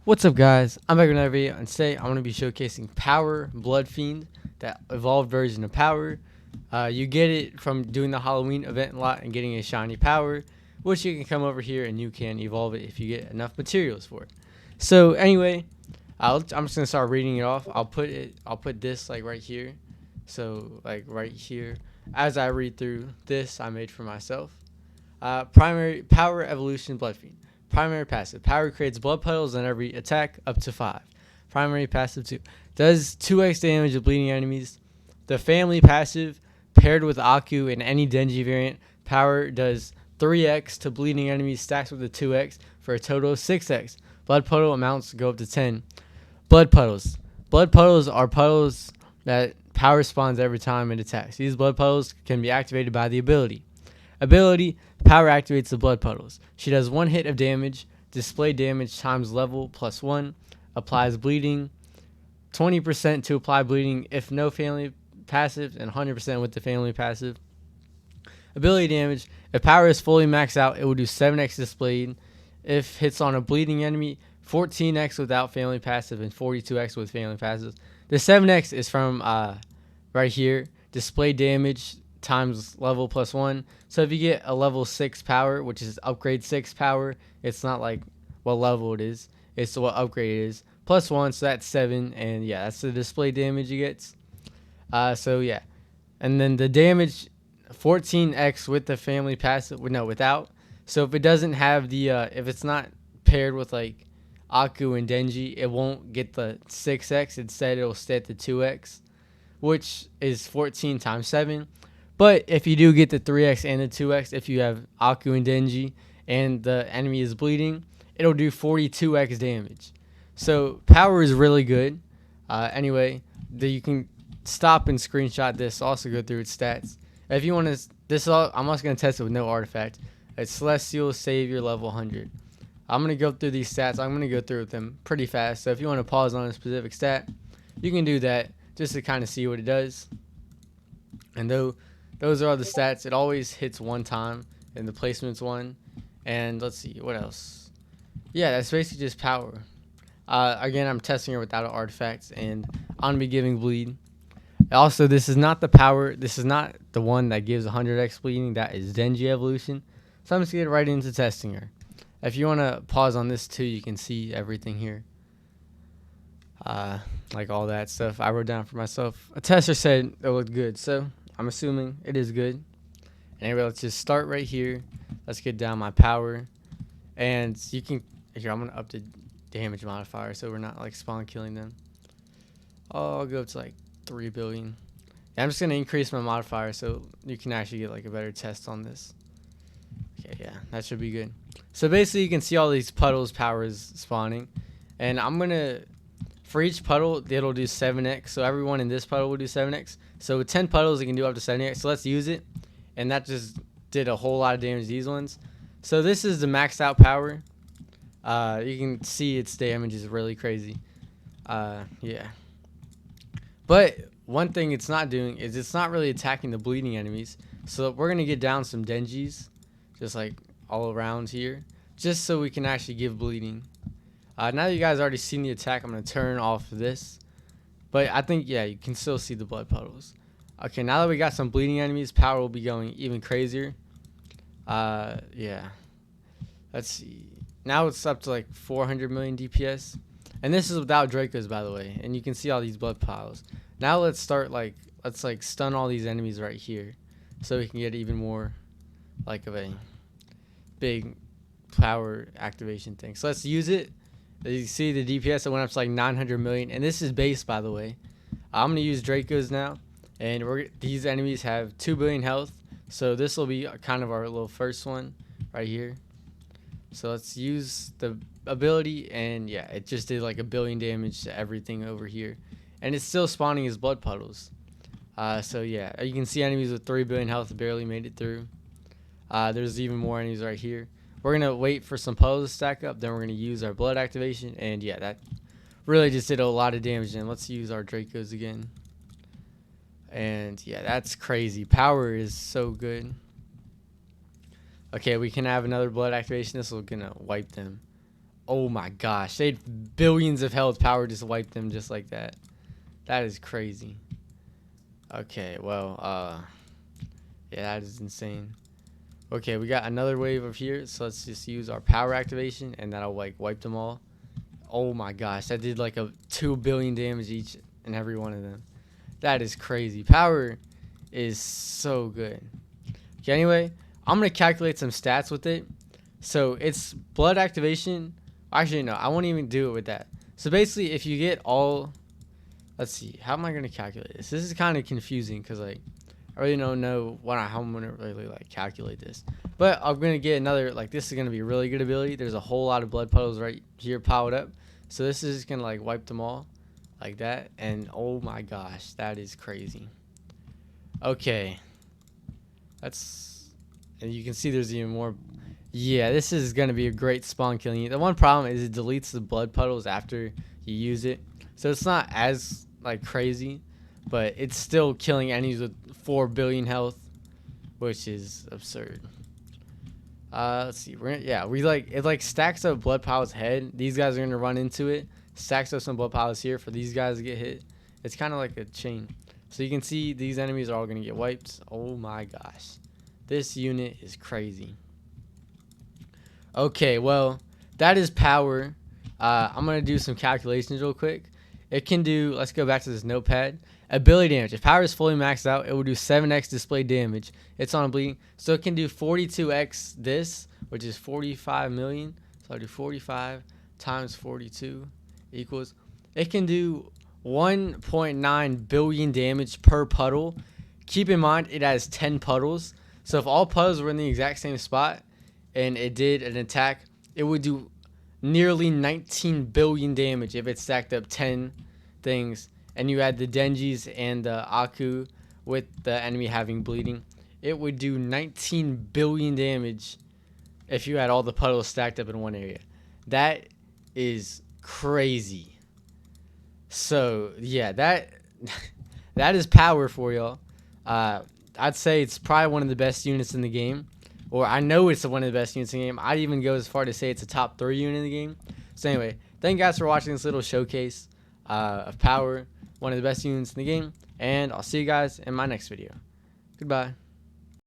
What's up, guys? I'm back with another video, and today I'm going to be showcasing Power Blood Fiend, that evolved version of Power. You get it from doing the Halloween event lot and getting a shiny Power, which you can come over here and you can evolve it if you get enough materials for it. So anyway, I'm just going to start reading it off. I'll put this like right here. So like right here, as I read through this, I made for myself. Primary Power Evolution Blood Fiend. Primary passive. Power creates blood puddles on every attack up to 5. Primary passive 2. Does 2x damage to bleeding enemies. The family passive paired with Aku in any Denji variant. Power does 3x to bleeding enemies stacks with a 2x for a total of 6x. Blood puddle amounts go up to 10. Blood puddles. Blood puddles are puddles that power spawns every time it attacks. These blood puddles can be activated by the ability. Ability, Power activates the blood puddles. She does 1 hit of damage, display damage times level plus 1, applies bleeding, 20% to apply bleeding if no family passive, and 100% with the family passive. Ability damage, if Power is fully maxed out, it will do 7x displayed. If hits on a bleeding enemy, 14x without family passive and 42x with family passive. The 7x is from right here, display damage times level plus 1. So if you get a level 6 power, which is upgrade 6 power, it's not like what level it is, it's what upgrade it is, plus 1, so that's 7. And yeah, that's the display damage it gets. So yeah, and then the damage 14x with the family passive, no, without. So if it doesn't have the if it's not paired with like Aku and Denji, it won't get the 6x. Instead it'll stay at the 2x, which is 14 times 7. But if you do get the 3x and the 2x, if you have Aku and Denji and the enemy is bleeding, it'll do 42x damage. So Power is really good. Anyway, you can stop and screenshot this. Also go through its stats. If you want to, I'm also going to test it with no artifact. It's Celestial Savior level 100. I'm going to go through these stats. I'm going to go through them pretty fast. So if you want to pause on a specific stat, you can do that just to kind of see what it does. And those are all the stats. It always hits 1 time, and the placement's 1. And let's see, what else? Yeah, that's basically just Power. Again, I'm testing her without an artifact, and I'm going to be giving bleed. Also, this is not the Power. This is not the one that gives 100x bleeding. That is Denji Evolution. So I'm just going to get right into testing her. If you want to pause on this too, you can see everything here. Like all that stuff I wrote down for myself. A tester said it looked good, so I'm assuming it is good. Anyway, let's just start right here. Let's get down my Power. And you can, here, I'm going to up the damage modifier so we're not like spawn killing them. Oh, I'll go up to like 3 billion. Yeah, I'm just going to increase my modifier so you can actually get like a better test on this. Okay, yeah, that should be good. So basically you can see all these puddles Power is spawning. And I'm going to, for each puddle, it'll do 7x. So everyone in this puddle will do 7x. So with 10 puddles, it can do up to 7x. So let's use it. And that just did a whole lot of damage to these ones. So this is the maxed out Power. You can see its damage is really crazy. Yeah. But one thing it's not doing is it's not really attacking the bleeding enemies. So we're going to get down some Denjis, just like all around here, just so we can actually give bleeding. Now that you guys already seen the attack, I'm going to turn off this. But I think, yeah, you can still see the blood puddles. Okay, now that we got some bleeding enemies, Power will be going even crazier. Yeah. Let's see. Now it's up to like 400 million DPS. And this is without Dracos, by the way. And you can see all these blood piles. Now let's start let's stun all these enemies right here. So we can get even more like of a big Power activation thing. So let's use it. As you see, the DPS, it went up to like 900 million. And this is base, by the way. I'm going to use Dracos now. And these enemies have 2 billion health. So this will be kind of our little first one right here. So let's use the ability. And yeah, it just did like 1 billion damage to everything over here. And it's still spawning as blood puddles. So yeah, you can see enemies with 3 billion health barely made it through. There's even more enemies right here. We're going to wait for some puddles to stack up. Then we're going to use our blood activation. And yeah, that really just did a lot of damage. And let's use our Dracos again. And yeah, that's crazy. Power is so good. Okay, we can have another blood activation. This is going to wipe them Oh my gosh, they had billions of health. Power just wiped them just like that. That is crazy. Okay, well, yeah, that is insane. Okay, we got another wave of here, so let's just use our power activation, and that'll like wipe them all. Oh my gosh, that did like a 2 billion damage each and every one of them. That is crazy. Power is so good. Okay, anyway, I'm gonna calculate some stats with it. So it's blood activation. Actually, no, I won't even do it with that. So basically, if you get all, let's see, how am I gonna calculate this? This is kind of confusing because like I really don't know how I'm gonna really like calculate this. But I'm gonna get another, like, this is gonna be a really good ability. There's a whole lot of blood puddles right here piled up, so this is gonna like wipe them all like that. And oh my gosh, that is crazy. Okay, and you can see there's even more. Yeah, this is gonna be a great spawn killing. The one problem is it deletes the blood puddles after you use it, so it's not as like crazy, but it's still killing enemies with 4 billion health, which is absurd. Let's see. It like stacks up blood piles head. These guys are gonna run into it. Stacks up some blood piles here for these guys to get hit. It's kind of like a chain. So you can see these enemies are all gonna get wiped. Oh my gosh, this unit is crazy. Okay, well, that is power. I'm gonna do some calculations real quick. It can do. Let's go back to this notepad. Ability damage. If power is fully maxed out, it will do 7x display damage. It's on bleeding, so it can do 42x this, which is 45 million. So I'll do 45 times 42 equals. It can do 1.9 billion damage per puddle. Keep in mind it has 10 puddles. So if all puddles were in the exact same spot and it did an attack, it would do nearly 19 billion damage if it stacked up 10 things. And you add the Denjis and the Aku with the enemy having bleeding, it would do 19 billion damage if you had all the puddles stacked up in one area. That is crazy. So yeah, that is power for y'all. I'd say it's probably one of the best units in the game, or I know it's one of the best units in the game. I'd even go as far to say it's a top 3 unit in the game. So anyway, thank you guys for watching this little showcase of power. One of the best units in the game, and I'll see you guys in my next video. Goodbye.